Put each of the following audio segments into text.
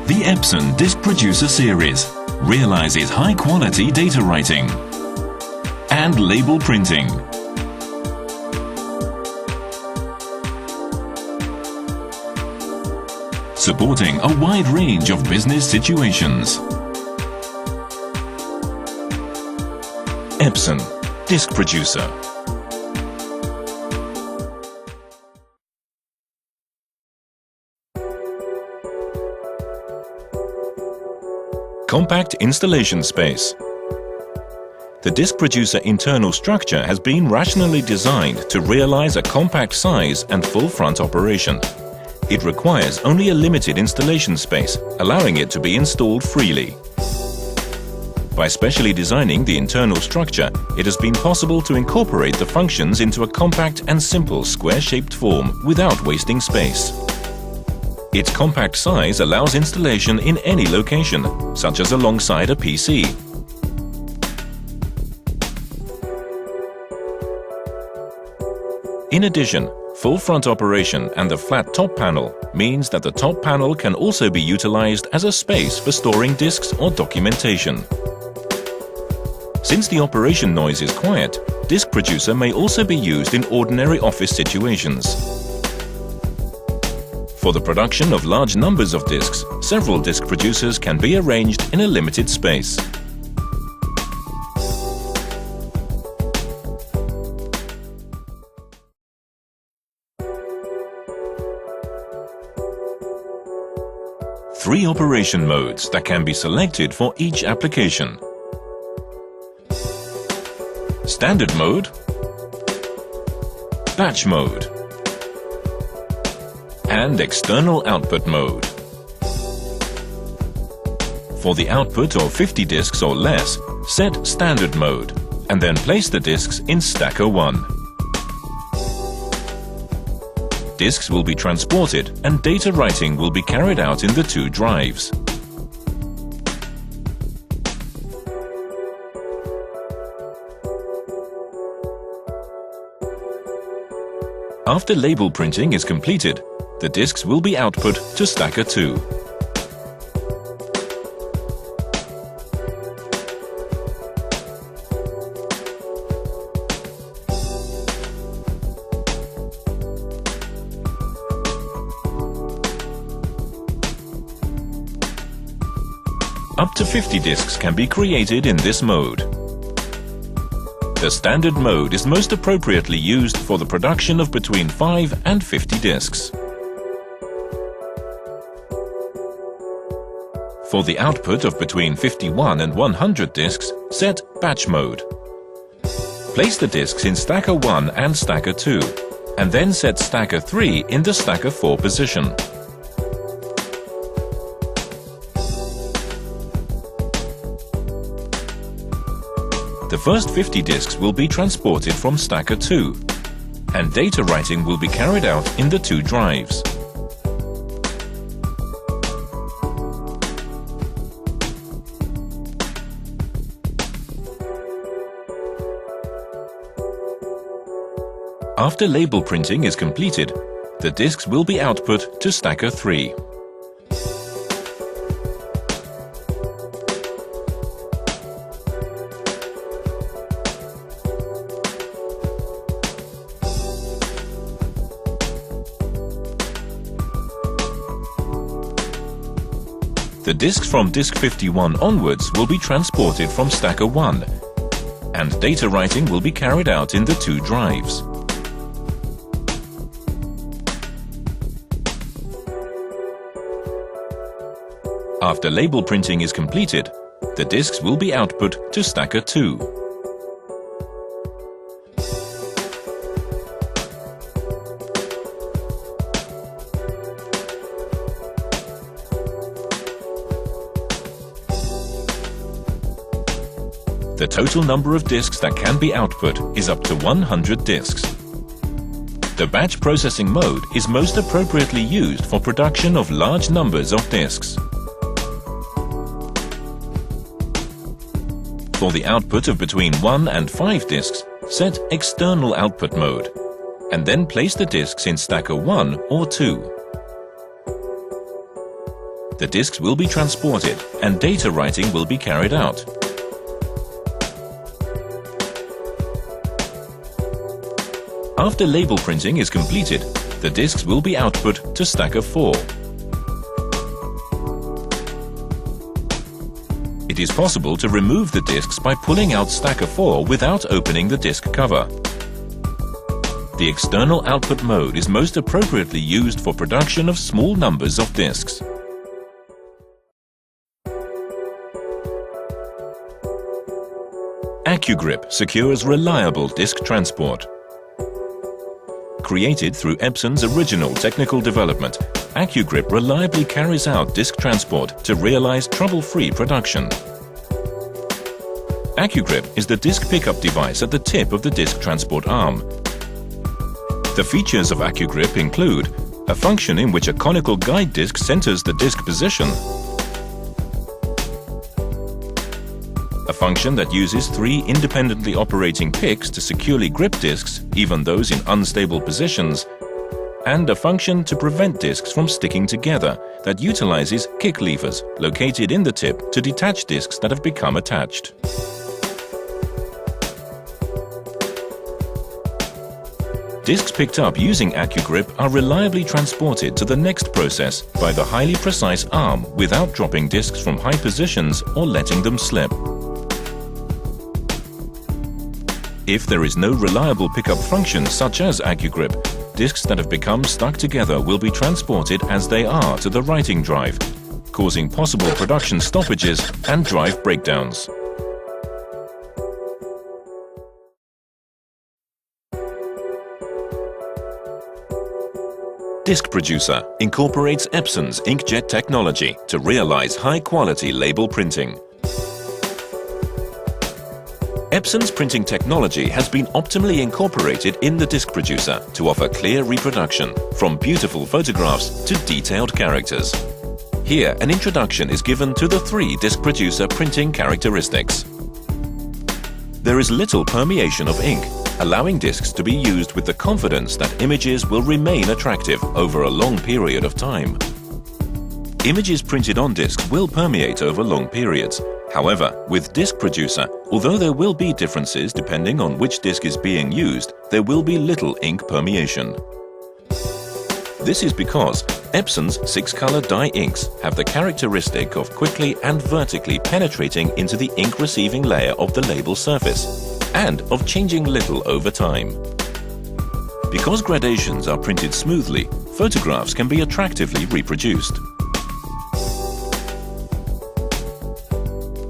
The Epson Discproducer series realizes high-quality data writing and label printing. Supporting a wide range of business situations. Epson Discproducer. Compact installation space. The Discproducer internal structure has been rationally designed to realize a compact size and full front operation. It requires only a limited installation space, allowing it to be installed freely. By specially designing the internal structure, it has been possible to incorporate the functions into a compact and simple square-shaped form without wasting space. Its compact size allows installation in any location, such as alongside a PC. In addition, full front operation and the flat top panel means that the top panel can also be utilized as a space for storing disks or documentation. Since the operation noise is quiet, Discproducer may also be used in ordinary office situations. For the production of large numbers of disks, several disk producers can be arranged in a limited space. Three operation modes that can be selected for each application. Standard mode, batch mode, and external output mode. For the output of 50 disks or less, set standard mode and then place the disks in stacker 1. Disks will be transported and data writing will be carried out in the two drives. After label printing is completed, the disks will be output to stacker 2. Up to 50 disks can be created in this mode. The standard mode is most appropriately used for the production of between 5 and 50 disks. For the output of between 51 and 100 disks, set batch mode. Place the disks in stacker 1 and stacker 2, and then set stacker 3 in the stacker 4 position. The first 50 disks will be transported from stacker 2, and data writing will be carried out in the two drives. After label printing is completed, the disks will be output to stacker 3. The disks from disk 51 onwards will be transported from stacker 1, and data writing will be carried out in the two drives. After label printing is completed, the disks will be output to stacker 2. The total number of disks that can be output is up to 100 disks. The batch processing mode is most appropriately used for production of large numbers of disks. For the output of between 1 and 5 disks, set external output mode, and then place the disks in stacker 1 or 2. The discs will be transported and data writing will be carried out. After label printing is completed, the discs will be output to stack of 4. It is possible to remove the discs by pulling out stack of 4 without opening the disc cover. The external output mode is most appropriately used for production of small numbers of discs. AccuGrip secures reliable disc transport. Created through Epson's original technical development, AccuGrip reliably carries out disc transport to realize trouble-free production. AccuGrip is the disc pickup device at the tip of the disc transport arm. The features of AccuGrip include a function in which a conical guide disc centers the disc position, a function that uses 3 independently operating picks to securely grip discs, even those in unstable positions, and a function to prevent discs from sticking together that utilizes kick levers located in the tip to detach discs that have become attached. Discs picked up using AccuGrip are reliably transported to the next process by the highly precise arm without dropping discs from high positions or letting them slip. If there is no reliable pickup function such as AccuGrip, discs that have become stuck together will be transported as they are to the writing drive, causing possible production stoppages and drive breakdowns. Discproducer incorporates Epson's inkjet technology to realize high-quality label printing. Epson's printing technology has been optimally incorporated in the Discproducer to offer clear reproduction, from beautiful photographs to detailed characters. Here, an introduction is given to the 3 Discproducer printing characteristics. There is little permeation of ink, allowing discs to be used with the confidence that images will remain attractive over a long period of time. Images printed on discs will permeate over long periods. However, with Discproducer, although there will be differences depending on which disc is being used, there will be little ink permeation. This is because Epson's 6-color dye inks have the characteristic of quickly and vertically penetrating into the ink-receiving layer of the label surface, and of changing little over time. Because gradations are printed smoothly, photographs can be attractively reproduced.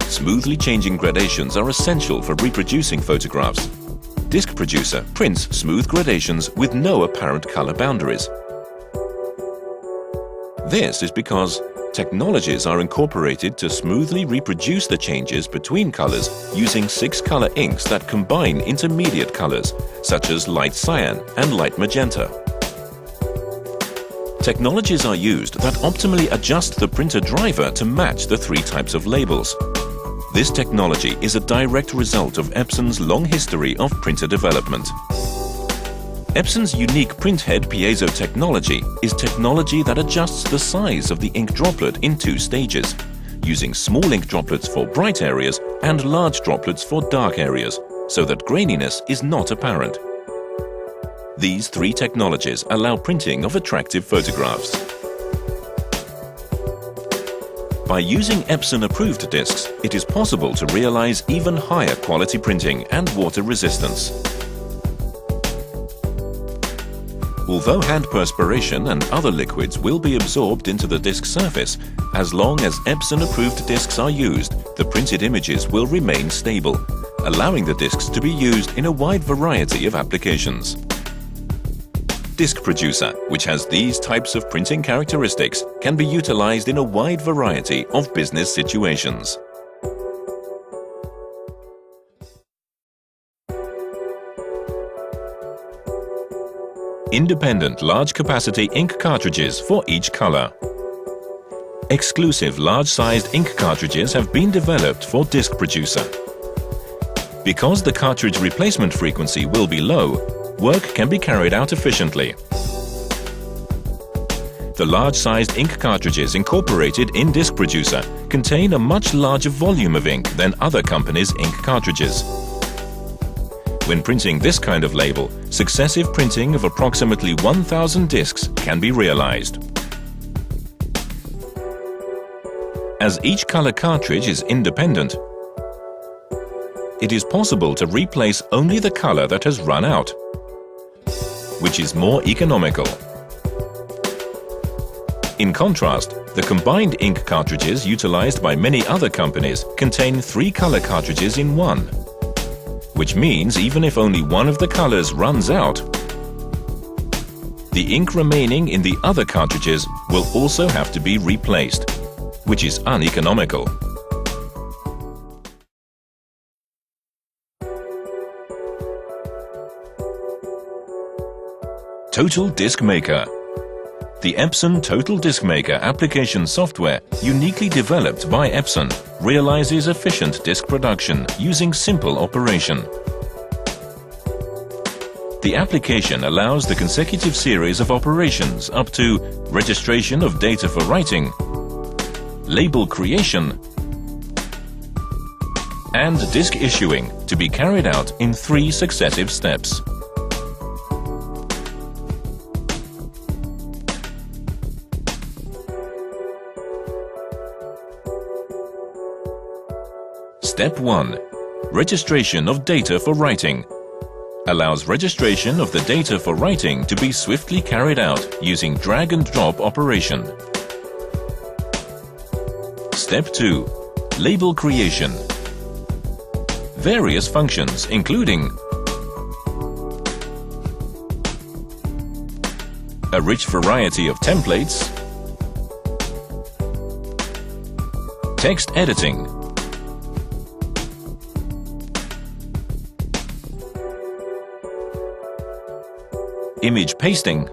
Smoothly changing gradations are essential for reproducing photographs. Discproducer prints smooth gradations with no apparent color boundaries. This is because technologies are incorporated to smoothly reproduce the changes between colors using 6-color inks that combine intermediate colors, such as light cyan and light magenta. Technologies are used that optimally adjust the printer driver to match the 3 types of labels. This technology is a direct result of Epson's long history of printer development. Epson's unique printhead piezo technology is technology that adjusts the size of the ink droplet in 2 stages, using small ink droplets for bright areas and large droplets for dark areas, so that graininess is not apparent. These 3 technologies allow printing of attractive photographs. By using Epson-approved discs, it is possible to realize even higher quality printing and water resistance. Although hand perspiration and other liquids will be absorbed into the disc surface, as long as Epson-approved discs are used, the printed images will remain stable, allowing the discs to be used in a wide variety of applications. Discproducer, which has these types of printing characteristics, can be utilized in a wide variety of business situations. Independent large-capacity ink cartridges for each color. Exclusive large-sized ink cartridges have been developed for Discproducer. Because the cartridge replacement frequency will be low, work can be carried out efficiently. The large-sized ink cartridges incorporated in Discproducer contain a much larger volume of ink than other companies' ink cartridges. When printing this kind of label, successive printing of approximately 1,000 discs can be realized. As each color cartridge is independent, it is possible to replace only the color that has run out, which is more economical. In contrast, the combined ink cartridges utilized by many other companies contain 3 color cartridges in one, which means even if only one of the colors runs out, the ink remaining in the other cartridges will also have to be replaced, which is uneconomical. Total Disc Maker. The Epson Total Disc Maker application software, uniquely developed by Epson, realizes efficient disc production using simple operation. The application allows the consecutive series of operations up to registration of data for writing, label creation, and disc issuing to be carried out in 3 successive steps. Step 1. Registration of data for writing. Allows registration of the data for writing to be swiftly carried out using drag and drop operation. Step 2. Label creation. Various functions including a rich variety of templates, text editing, image pasting,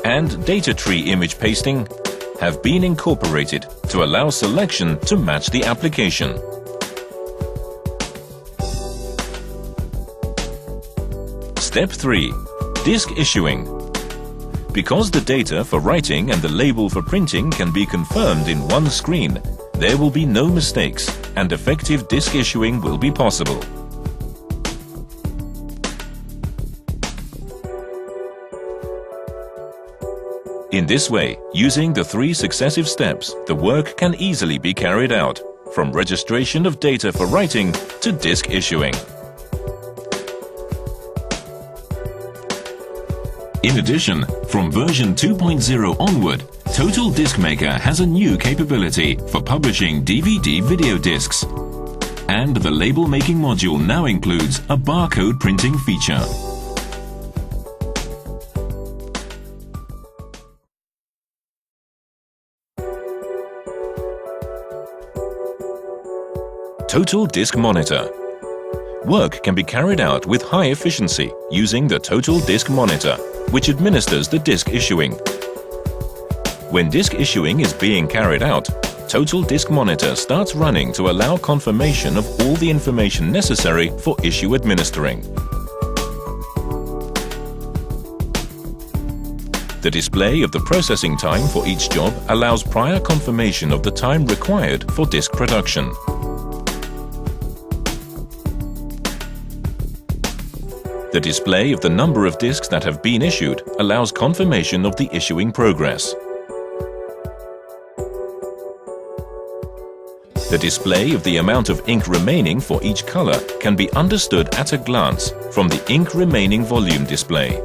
and data tree image pasting have been incorporated to allow selection to match the application. Step 3. Disc issuing. Because the data for writing and the label for printing can be confirmed in one screen, there will be no mistakes and effective disc issuing will be possible. In this way, using the 3 successive steps, the work can easily be carried out, from registration of data for writing to disc issuing. In addition, from version 2.0 onward, Total Disc Maker has a new capability for publishing DVD video discs. And the label making module now includes a barcode printing feature. Total Disc Monitor. Work can be carried out with high efficiency using the Total Disc Monitor, which administers the disc issuing. When disc issuing is being carried out, Total Disc Monitor starts running to allow confirmation of all the information necessary for issue administering. The display of the processing time for each job allows prior confirmation of the time required for disc production. The display of the number of discs that have been issued allows confirmation of the issuing progress. The display of the amount of ink remaining for each color can be understood at a glance from the ink remaining volume display.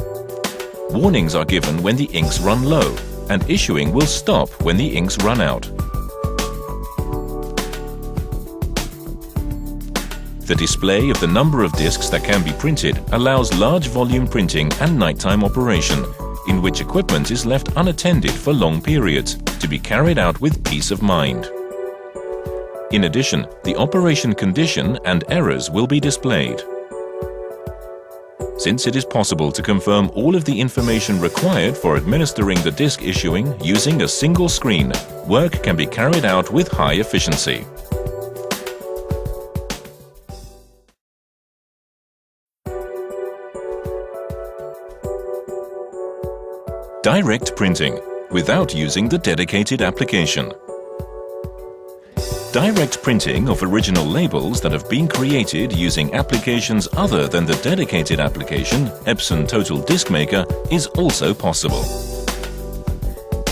Warnings are given when the inks run low, and issuing will stop when the inks run out. The display of the number of discs that can be printed allows large volume printing and nighttime operation, in which equipment is left unattended for long periods, to be carried out with peace of mind. In addition, the operation condition and errors will be displayed. Since it is possible to confirm all of the information required for administering the disc issuing using a single screen, work can be carried out with high efficiency. Direct printing, without using the dedicated application. Direct printing of original labels that have been created using applications other than the dedicated application, Epson Total Disc Maker, is also possible.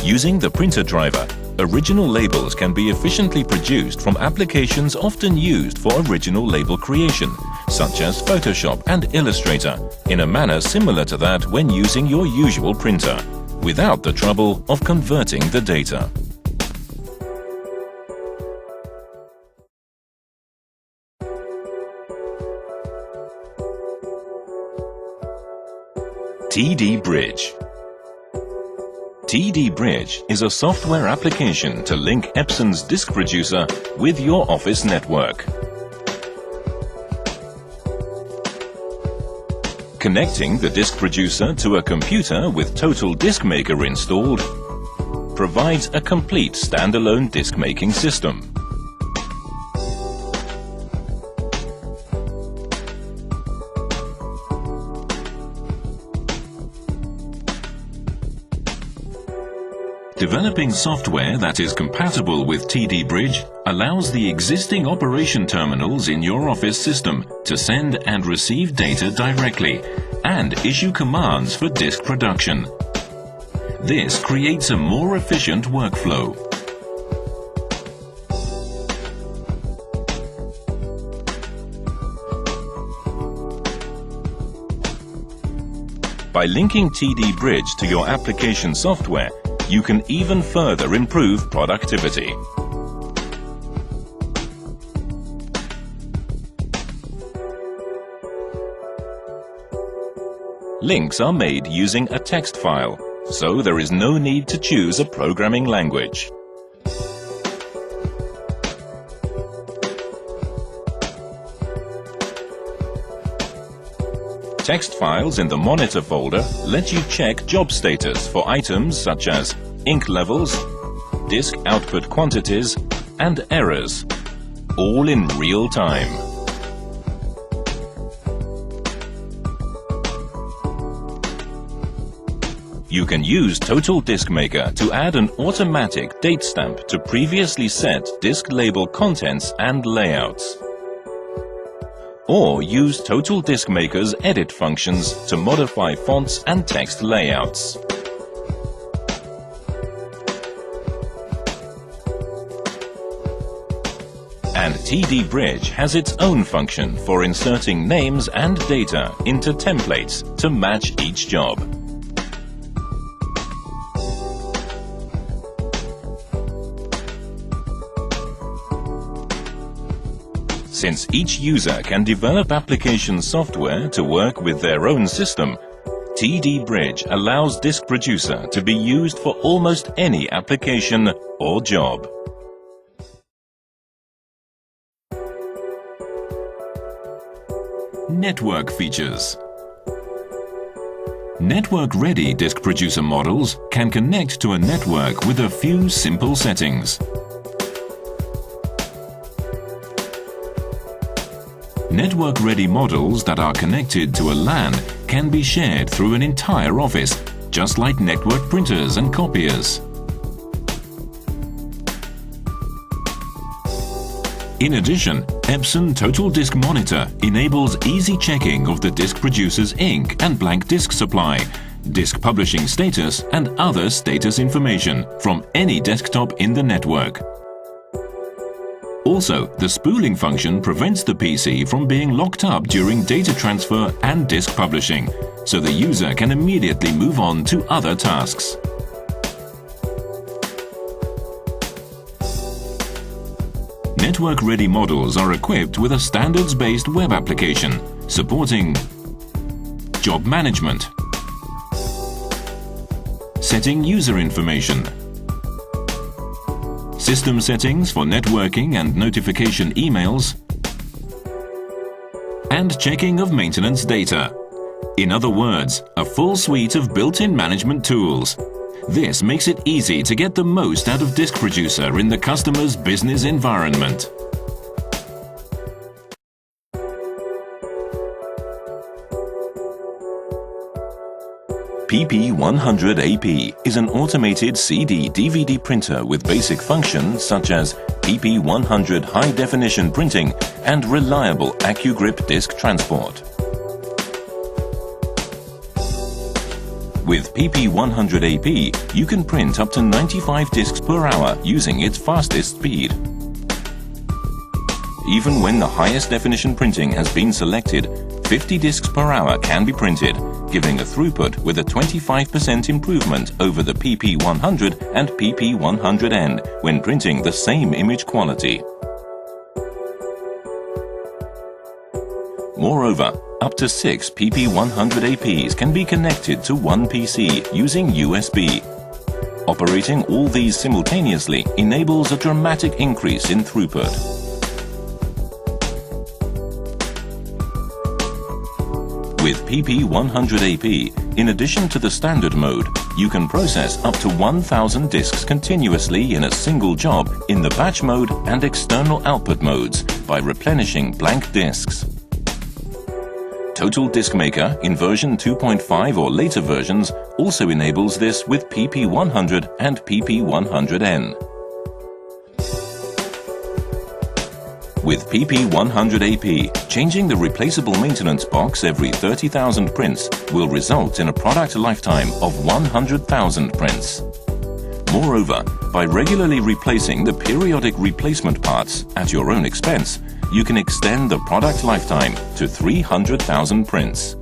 Using the printer driver, original labels can be efficiently produced from applications often used for original label creation, such as Photoshop and Illustrator, in a manner similar to that when using your usual printer, without the trouble of converting the data. TD Bridge. TD Bridge is a software application to link Epson's Discproducer with your office network. Connecting the Discproducer to a computer with Total Disc Maker installed provides a complete standalone disc-making system. Developing software that is compatible with TD Bridge allows the existing operation terminals in your office system to send and receive data directly and issue commands for disk production. This creates a more efficient workflow. By linking TD Bridge to your application software, you can even further improve productivity. Links are made using a text file, so there is no need to choose a programming language. Text files in the Monitor folder let you check job status for items such as ink levels, disk output quantities, and errors, all in real time. You can use Total Disc Maker to add an automatic date stamp to previously set disk label contents and layouts. Or use Total Disc Maker's edit functions to modify fonts and text layouts. And TD Bridge has its own function for inserting names and data into templates to match each job. Since each user can develop application software to work with their own system, TD Bridge allows Discproducer to be used for almost any application or job. Network features. Network-ready Discproducer models can connect to a network with a few simple settings. Network-ready models that are connected to a LAN can be shared through an entire office, just like network printers and copiers. In addition, Epson Total Disc Monitor enables easy checking of the Discproducer's ink and blank disk supply, disk publishing status, and other status information from any desktop in the network. Also, the spooling function prevents the PC from being locked up during data transfer and disk publishing, so the user can immediately move on to other tasks. Network-ready models are equipped with a standards-based web application supporting job management, setting user information, system settings for networking and notification emails, and checking of maintenance data. In other words, a full suite of built-in management tools. This makes it easy to get the most out of Discproducer in the customer's business environment. PP100AP is an automated CD/DVD printer with basic functions such as PP100 high-definition printing and reliable AccuGrip disk transport. With PP100AP, you can print up to 95 disks per hour using its fastest speed. Even when the highest definition printing has been selected, 50 disks per hour can be printed, giving a throughput with a 25% improvement over the PP100 and PP100N when printing the same image quality. Moreover, up to 6 PP100APs can be connected to one PC using USB. Operating all these simultaneously enables a dramatic increase in throughput. With PP100AP, in addition to the standard mode, you can process up to 1,000 disks continuously in a single job in the batch mode and external output modes by replenishing blank disks. Total Disk Maker in version 2.5 or later versions also enables this with PP100 and PP100N. With PP100AP, changing the replaceable maintenance box every 30,000 prints will result in a product lifetime of 100,000 prints. Moreover, by regularly replacing the periodic replacement parts at your own expense, you can extend the product lifetime to 300,000 prints.